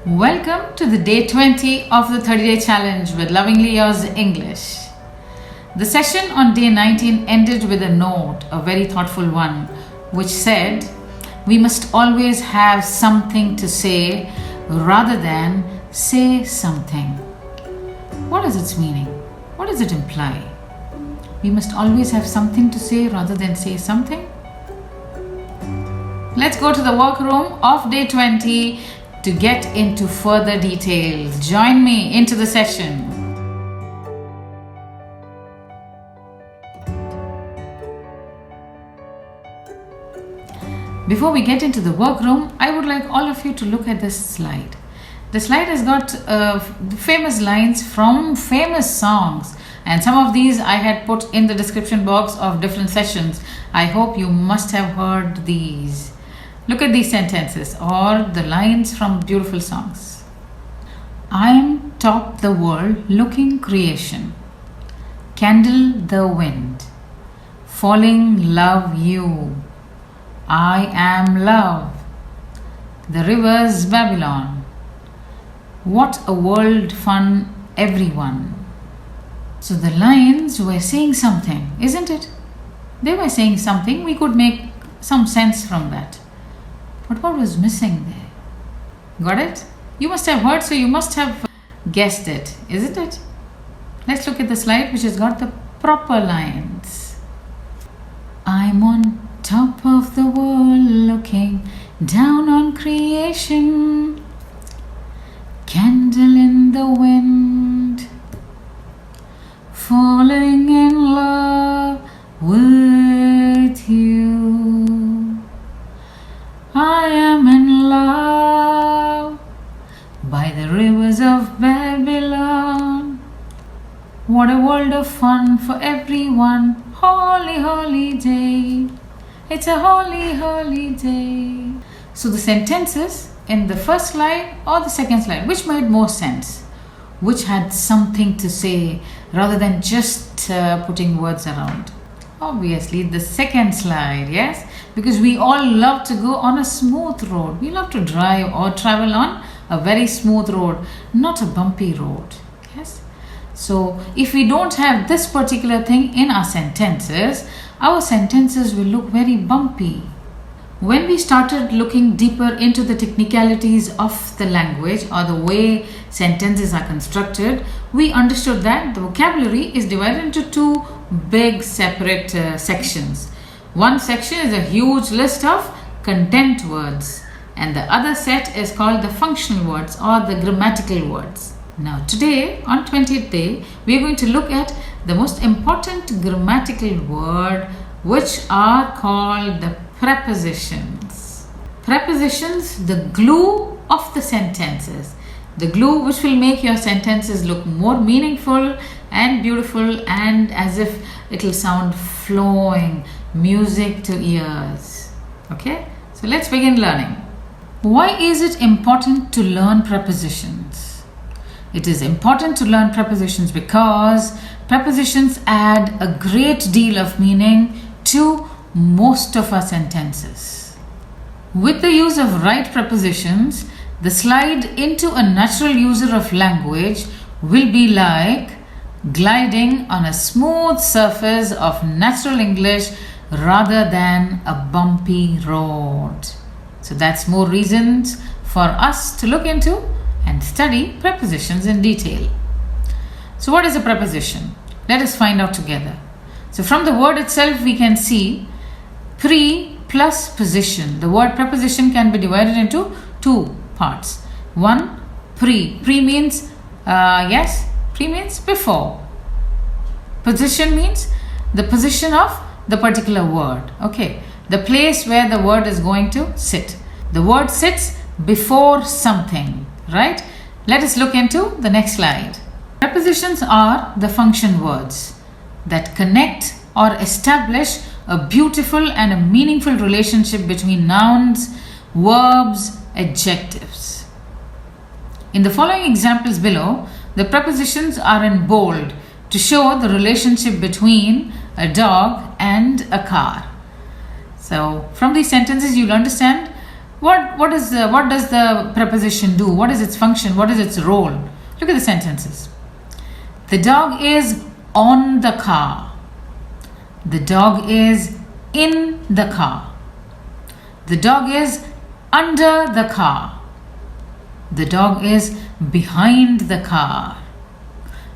Welcome to the day 20 of the 30-day challenge with Lovingly Yours English. The session on day 19 ended with a note, a very thoughtful one, which said, we must always have something to say rather than say something. What is its meaning? What does it imply? We must always have something to say rather than say something? Let's go to the workroom of day 20 to get into further details. Join me into the session. Before we get into the workroom, I would like all of you to look at this slide. The slide has got famous lines from famous songs, and some of these I had put in the description box of different sessions. I hope you must have heard these. Look at these sentences or the lines from beautiful songs. I'm top the world looking creation. Candle the wind. Falling love you. I am love. The river's Babylon. What a world fun everyone. So the lines were saying something, isn't it? They were saying something. We could make some sense from that. But what was missing there? Got it? You must have heard, so you must have guessed it, isn't it? Let's look at the slide which has got the proper lines. I'm on top of the world looking down on creation. Candle in the wind. Falling in love with you. I am in love by the rivers of Babylon. What a world of fun for everyone. Holy, holy day. It's a holy, holy day. So the sentences in the first slide or the second slide, which made more sense? Which had something to say rather than just putting words around? Obviously, the second slide, yes? Because we all love to go on a smooth road. We love to drive or travel on a very smooth road, not a bumpy road, yes? So, if we don't have this particular thing in our sentences will look very bumpy. When we started looking deeper into the technicalities of the language or the way sentences are constructed, we understood that the vocabulary is divided into two big separate sections. One section is a huge list of content words, and the other set is called the functional words or the grammatical words. Now today, on 20th day, we are going to look at the most important grammatical word, which are called the prepositions. Prepositions, the glue of the sentences. The glue which will make your sentences look more meaningful and beautiful and as if it will sound flowing, music to ears. Okay, so let's begin learning. Why is it important to learn prepositions? It is important to learn prepositions because prepositions add a great deal of meaning to most of our sentences. With the use of right prepositions, the slide into a natural user of language will be like gliding on a smooth surface of natural English rather than a bumpy road. So that's more reasons for us to look into and study prepositions in detail. So what is a preposition? Let us find out together. So from the word itself we can see pre plus position. The word preposition can be divided into two parts. One, pre. Pre means pre means before. Position means the position of the particular word. Okay, the place where the word is going to sit. The word sits before something, right? Let us look into the next slide. Prepositions are the function words that connect or establish a beautiful and a meaningful relationship between nouns, verbs, adjectives. In the following examples below, the prepositions are in bold to show the relationship between a dog and a car. So from these sentences you'll understand what does the preposition do? What is its function? What is its role? Look at the sentences. The dog is on the car. The dog is in the car. The dog is under the car. The dog is behind the car.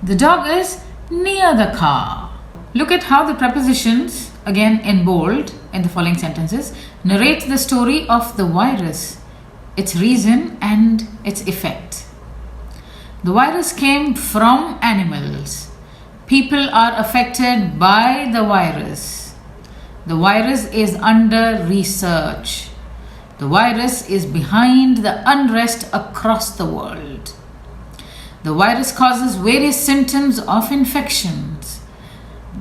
The dog is near the car. Look at how the prepositions, again in bold in the following sentences, narrate the story of the virus, its reason and its effect. The virus came from animals. People are affected by the virus. The virus is under research. The virus is behind the unrest across the world. The virus causes various symptoms of infections.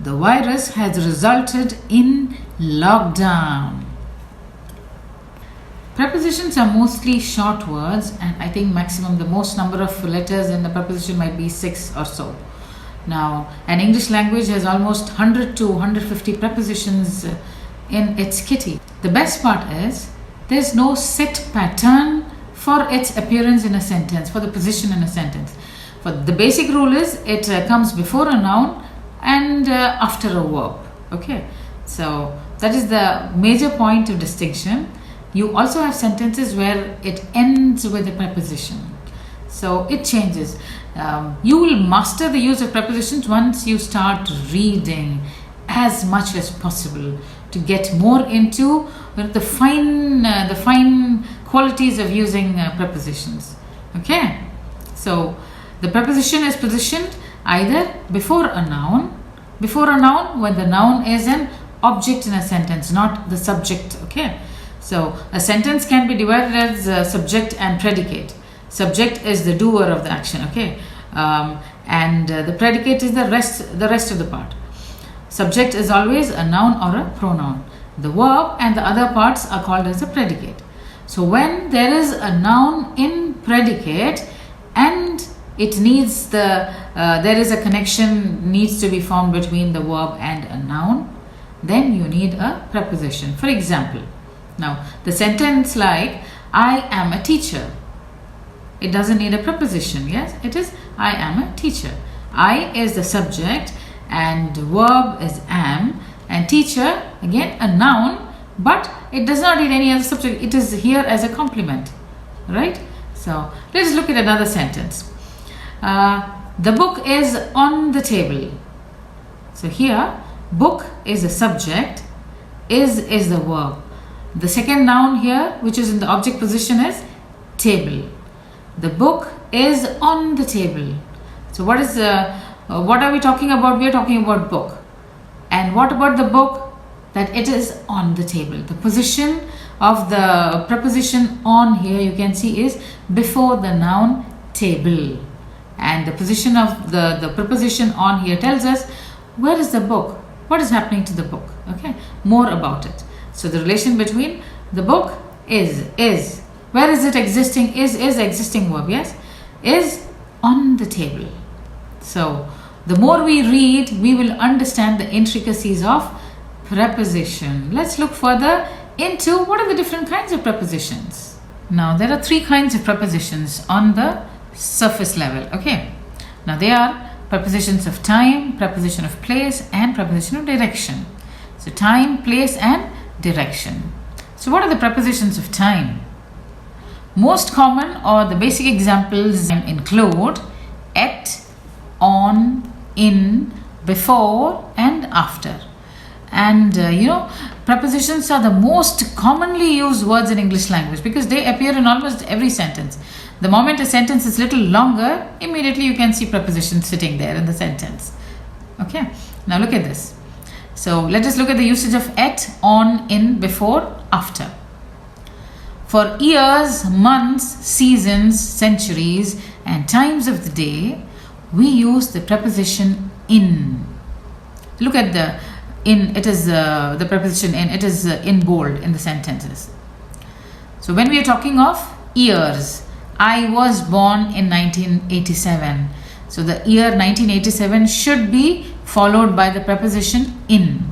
The virus has resulted in lockdown. Prepositions are mostly short words, and I think maximum the most number of letters in the preposition might be 6 or so. Now, an English language has almost 100 to 150 prepositions in its kitty. The best part is there's no set pattern for its appearance in a sentence, for the position in a sentence. For the basic rule is it comes before a noun and after a verb. Okay, so that is the major point of distinction. You also have sentences where it ends with a preposition, so it changes. You will master the use of prepositions once you start reading as much as possible to get more into the fine qualities of using prepositions. Okay, so the preposition is positioned either before a noun when the noun is an object in a sentence, not the subject. Okay, so a sentence can be divided as subject and predicate. Subject is the doer of the action, okay, and the predicate is the rest of the part. Subject is always a noun or a pronoun. The verb and the other parts are called as a predicate. So when there is a noun in predicate and it needs there is a connection needs to be formed between the verb and a noun, then you need a preposition. For example, now the sentence like I am a teacher, it doesn't need a preposition. Yes, it is I am a teacher. I is the subject and verb is am, and teacher again a noun, but it does not need any other subject. It is here as a complement, right? So let's look at another sentence. The book is on the table. So here book is the subject, is the verb. The second noun here, which is in the object position, is table. The book is on the table. So what are we talking about? We are talking about book. And what about the book? That it is on the table. The position of the preposition on here, you can see, is before the noun table. And the position of the preposition on here tells us where is the book, what is happening to the book. Okay, more about it. So the relation between the book is where is it existing? Is existing verb. Yes, is on the table. So the more we read, we will understand the intricacies of preposition. Let's look further into what are the different kinds of prepositions. Now there are 3 kinds of prepositions on the surface level. Okay, now they are prepositions of time, preposition of place, and preposition of direction. So time, place, and direction. So what are the prepositions of time? Most common or the basic examples include at, on, in, before, and after. And prepositions are the most commonly used words in English language because they appear in almost every sentence. The moment a sentence is little longer, immediately you can see prepositions sitting there in the sentence. Okay, now look at this. So let us look at the usage of at, on, in, before, after. For years, months, seasons, centuries, and times of the day, we use the preposition in. Look at the in, it is the preposition in, it is in bold in the sentences. So when we are talking of years, I was born in 1987. So the year 1987 should be followed by the preposition in.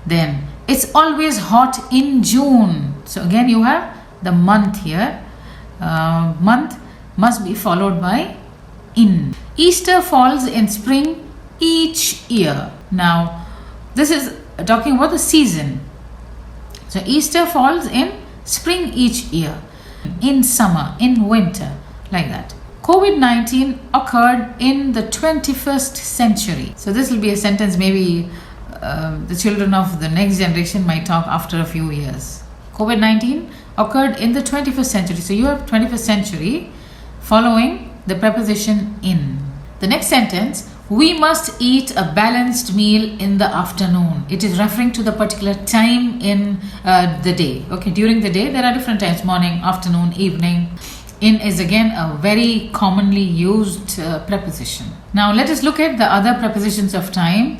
Then it's always hot in June. So again you have the month here. Month must be followed by in. Easter falls in spring each year. Now, this is talking about the season. So, Easter falls in spring each year, in summer, in winter, like that. COVID-19 occurred in the 21st century. So, this will be a sentence maybe the children of the next generation might talk after a few years. COVID-19 occurred in the 21st century. So, you have 21st century following the preposition in. The next sentence, we must eat a balanced meal in the afternoon. It is referring to the particular time in the day. Okay, during the day there are different times: morning, afternoon, evening. In is again a very commonly used preposition. Now let us look at the other prepositions of time,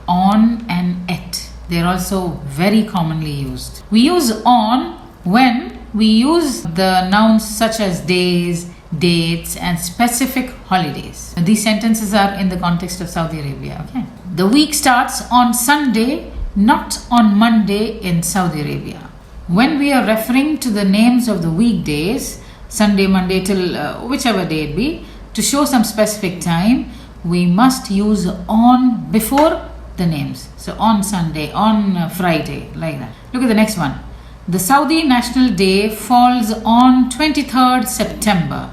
on and at. They are also very commonly used. We use on when we use the nouns such as days, dates, and specific holidays. These sentences are in the context of Saudi Arabia. Okay. The week starts on Sunday, not on Monday in Saudi Arabia. When we are referring to the names of the weekdays, Sunday, Monday till whichever day it be, to show some specific time, we must use on before the names. So on Sunday, on Friday, like that. Look at the next one. The Saudi National Day falls on 23rd September.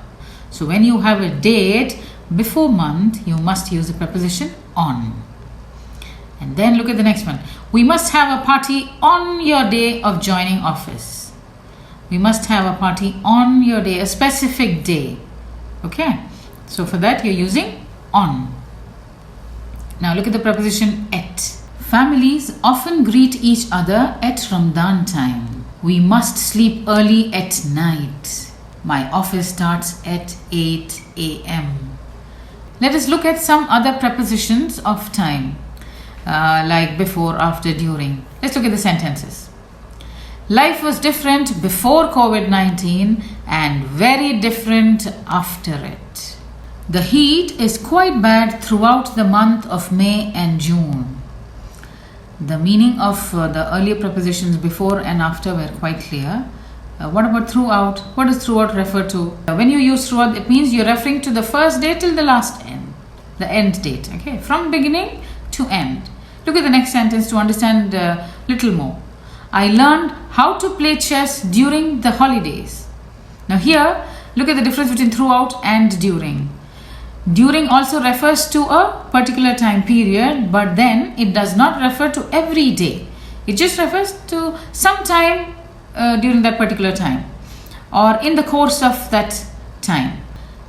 So when you have a date before month, you must use the preposition on. And then look at the next one. We must have a party on your day of joining office. We must have a party on your day, a specific day. Okay. So for that you're using on. Now look at the preposition at. Families often greet each other at Ramadan time. We must sleep early at night. My office starts at 8 a.m. Let us look at some other prepositions of time, like before, after, during. Let's look at the sentences. Life was different before COVID-19 and very different after it. The heat is quite bad throughout the month of May and June. The meaning of the earlier prepositions before and after were quite clear. What about throughout? What does throughout refer to? When you use throughout, it means you're referring to the first day till the last end, the end date. Okay, from beginning to end. Look at the next sentence to understand a little more. I learned how to play chess during the holidays. Now here, look at the difference between throughout and during. During also refers to a particular time period, but then it does not refer to every day. It just refers to some time during that particular time or in the course of that time.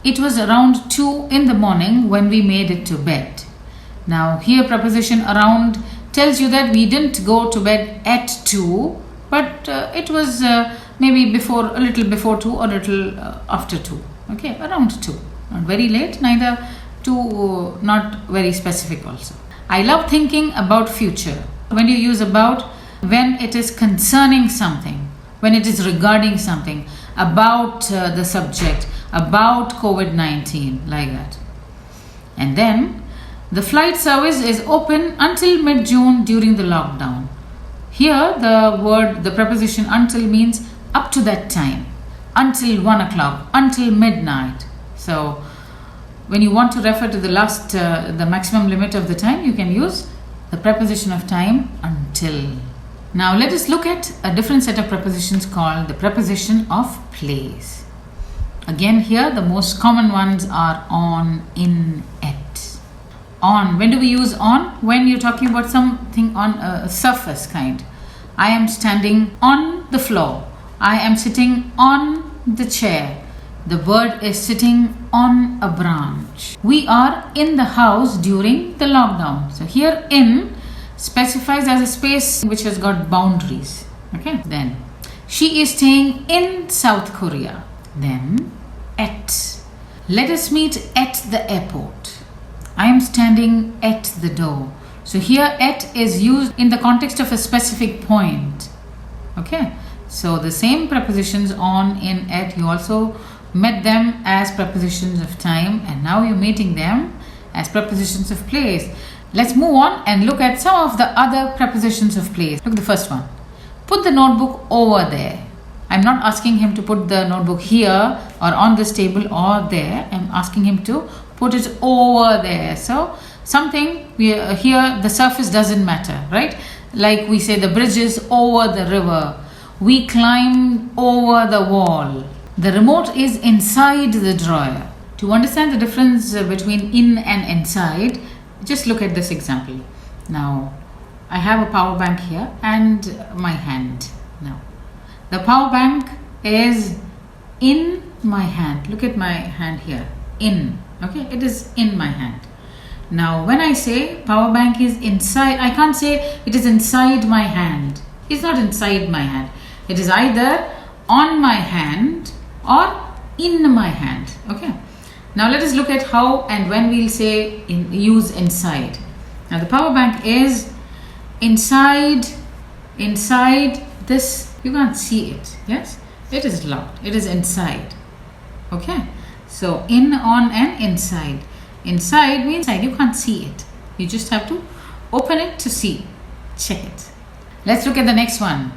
It was around 2 in the morning when we made it to bed. Now here preposition around tells you that we didn't go to bed at 2, but it was maybe before, a little before 2 or a little after 2. Okay, around 2. Not very late, neither too not very specific also. I love thinking about future. When you use about, when it is concerning something, when it is regarding something, about the subject, about COVID-19, like that. And then the flight service is open until mid-June during the lockdown. Here the preposition until means up to that time, until 1 o'clock, until midnight. So when you want to refer to the maximum limit of the time, you can use the preposition of time until. Now let us look at a different set of prepositions called the preposition of place. Again here the most common ones are on, in, at. On, when do we use on? When you're talking about something on a surface kind. I am standing on the floor. I am sitting on the chair. The bird is sitting on a branch. We are in the house during the lockdown. So here in specifies as a space which has got boundaries. Okay. Then she is staying in South Korea. Then at. Let us meet at the airport. I am standing at the door. So here at is used in the context of a specific point. Okay. So the same prepositions on, in, at, you also met them as prepositions of time, and now you're meeting them as prepositions of place. Let's move on and look at some of the other prepositions of place. Look at the first one. Put the notebook over there. I'm not asking him to put the notebook here or on this table or there. I'm asking him to put it over there. So something here, the surface doesn't matter, right? Like we say, the bridge is over the river. We climb over the wall. The remote is inside the drawer. To understand the difference between in and inside, just look at this example. Now, I have a power bank here and my hand. Now, the power bank is in my hand. Look at my hand here. In. Okay, it is in my hand. Now, when I say power bank is inside, I can't say it is inside my hand. It's not inside my hand. It is either on my hand or in my hand. Okay. Now let us look at how and when we'll say use inside. Now the power bank is inside this. You can't see it. Yes, it is locked. It is inside. Okay. So in, on, and inside. Inside means inside. You can't see it. You just have to open it to see. Check it. Let's look at the next one.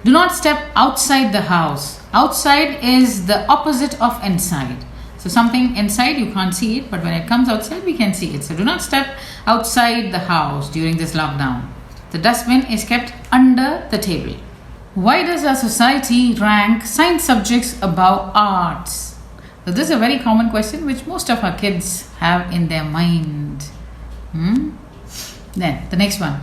Do not step outside the house. Outside is the opposite of inside. So something inside you can't see it, but when it comes outside we can see it. So do not step outside the house during this lockdown. The dustbin is kept under the table. Why does our society rank science subjects above arts? So this is a very common question which most of our kids have in their mind. Then the next one.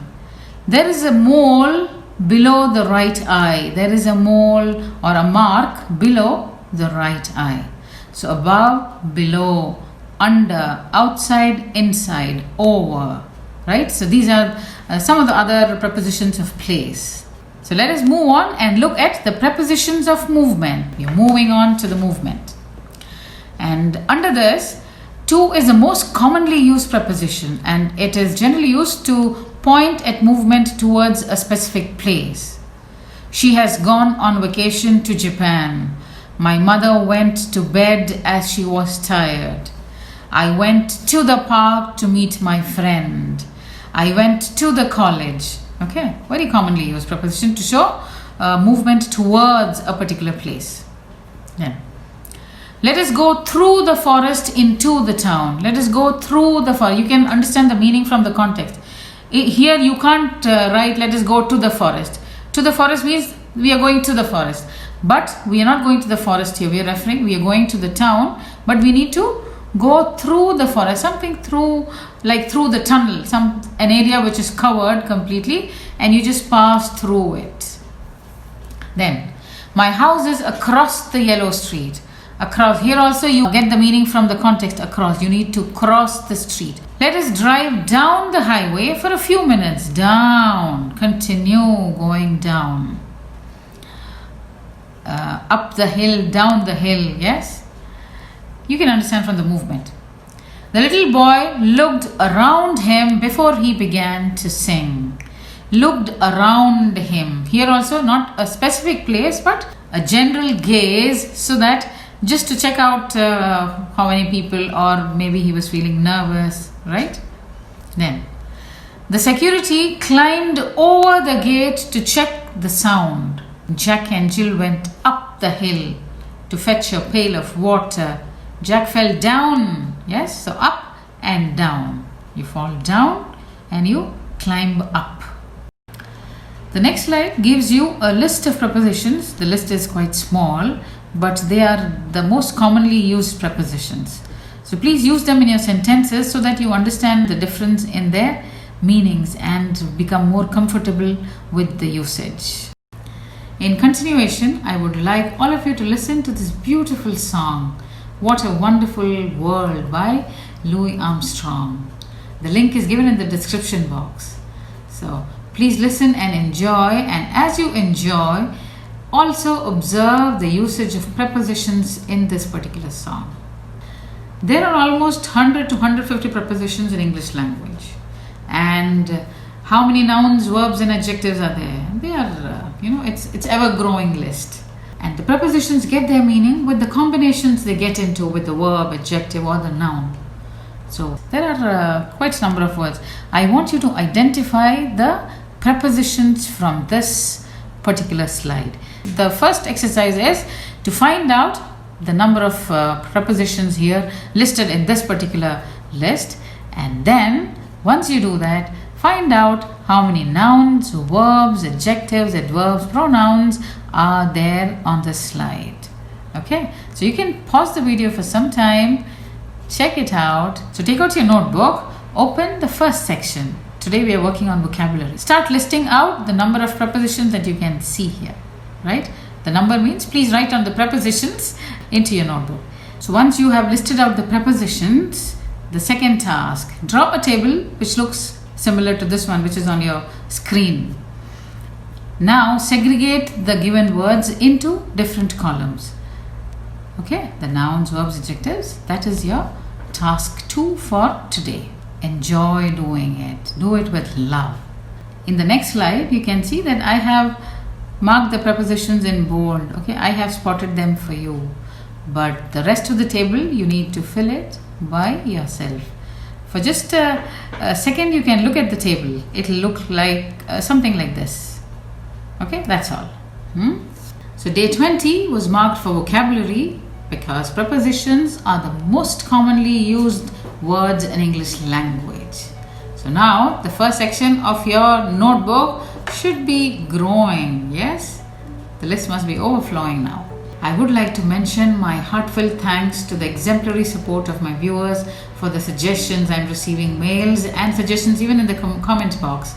There is a mole below the right eye. There is a mole or a mark below the right eye. So above, below, under, outside, inside, over, right? So these are some of the other prepositions of place. So let us move on and look at the prepositions of movement. We are moving on to the movement. And under this, to is the most commonly used preposition, and it is generally used to point at movement towards a specific place. She has gone on vacation to Japan. My mother went to bed as she was tired. I went to the park to meet my friend. I went to the college. Okay, very commonly used preposition to show movement towards a particular place. Then, let us go through the forest into the town. Let us go through the forest. You can understand the meaning from the context. Here you can't write let us go to the forest. To the forest means we are going to the forest. But we are not going to the forest here. We are going to the town, but we need to go through the forest, something through, like through the tunnel, an area which is covered completely, and you just pass through it. Then, my house is across the yellow street. Across, here also you get the meaning from the context. Across, you need to cross the street. Let us drive down the highway for a few minutes. Down, continue going down. Up the hill, down the hill, yes? You can understand from the movement. The little boy looked around him before he began to sing. Looked around him. Here also not a specific place but a general gaze, so that just to check out how many people, or maybe he was feeling nervous, right? Then, the security climbed over the gate to check the sound. Jack and Jill went up the hill to fetch a pail of water. Jack fell down. Yes, so up and down. You fall down and you climb up. The next slide gives you a list of prepositions. The list is quite small, but they are the most commonly used prepositions. So please use them in your sentences so that you understand the difference in their meanings and become more comfortable with the usage. In continuation, I would like all of you to listen to this beautiful song, What a Wonderful World by Louis Armstrong. The link is given in the description box. So please listen and enjoy, and as you enjoy, also observe the usage of prepositions in this particular song. There are almost 100 to 150 prepositions in English language. And how many nouns, verbs and adjectives are there? They are, it's ever-growing list. And the prepositions get their meaning with the combinations they get into with the verb, adjective or the noun. So there are quite a number of words. I want you to identify the prepositions from this particular slide. The first exercise is to find out the number of prepositions here listed in this particular list, and then once you do that, find out how many nouns, verbs, adjectives, adverbs, pronouns are there on the slide. Okay, so you can pause the video for some time, check it out. So take out your notebook, open the first section. Today we are working on vocabulary. Start listing out the number of prepositions that you can see here, right? The number means please write on the prepositions into your notebook. So once you have listed out the prepositions, the second task, draw a table which looks similar to this one which is on your screen. Now segregate the given words into different columns. Okay, the nouns, verbs, adjectives. That is your task 2 for today. Enjoy doing it. Do it with love. In the next slide, you can see that I have marked the prepositions in bold. Okay, I have spotted them for you. But the rest of the table, you need to fill it by yourself. For just a second, you can look at the table. It will look like something like this. Okay, that's all. So day 20 was marked for vocabulary because prepositions are the most commonly used words in English language. So now the first section of your notebook should be growing. Yes, the list must be overflowing now. I would like to mention my heartfelt thanks to the exemplary support of my viewers for the suggestions. I'm receiving mails and suggestions even in the comment box.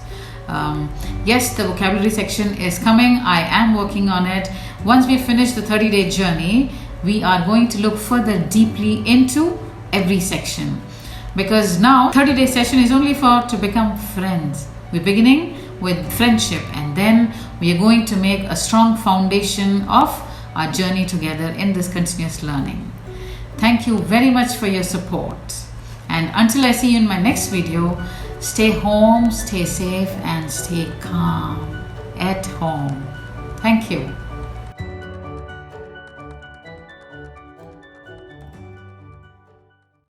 Yes, the vocabulary section is coming. I am working on it. Once we finish the 30-day journey, we are going to look further deeply into every section, because now 30-day session is only to become friends. We're beginning with friendship, and then we are going to make a strong foundation of our journey together in this continuous learning. Thank you very much for your support, and until I see you in my next video, stay home, stay safe, and stay calm at home. Thank you.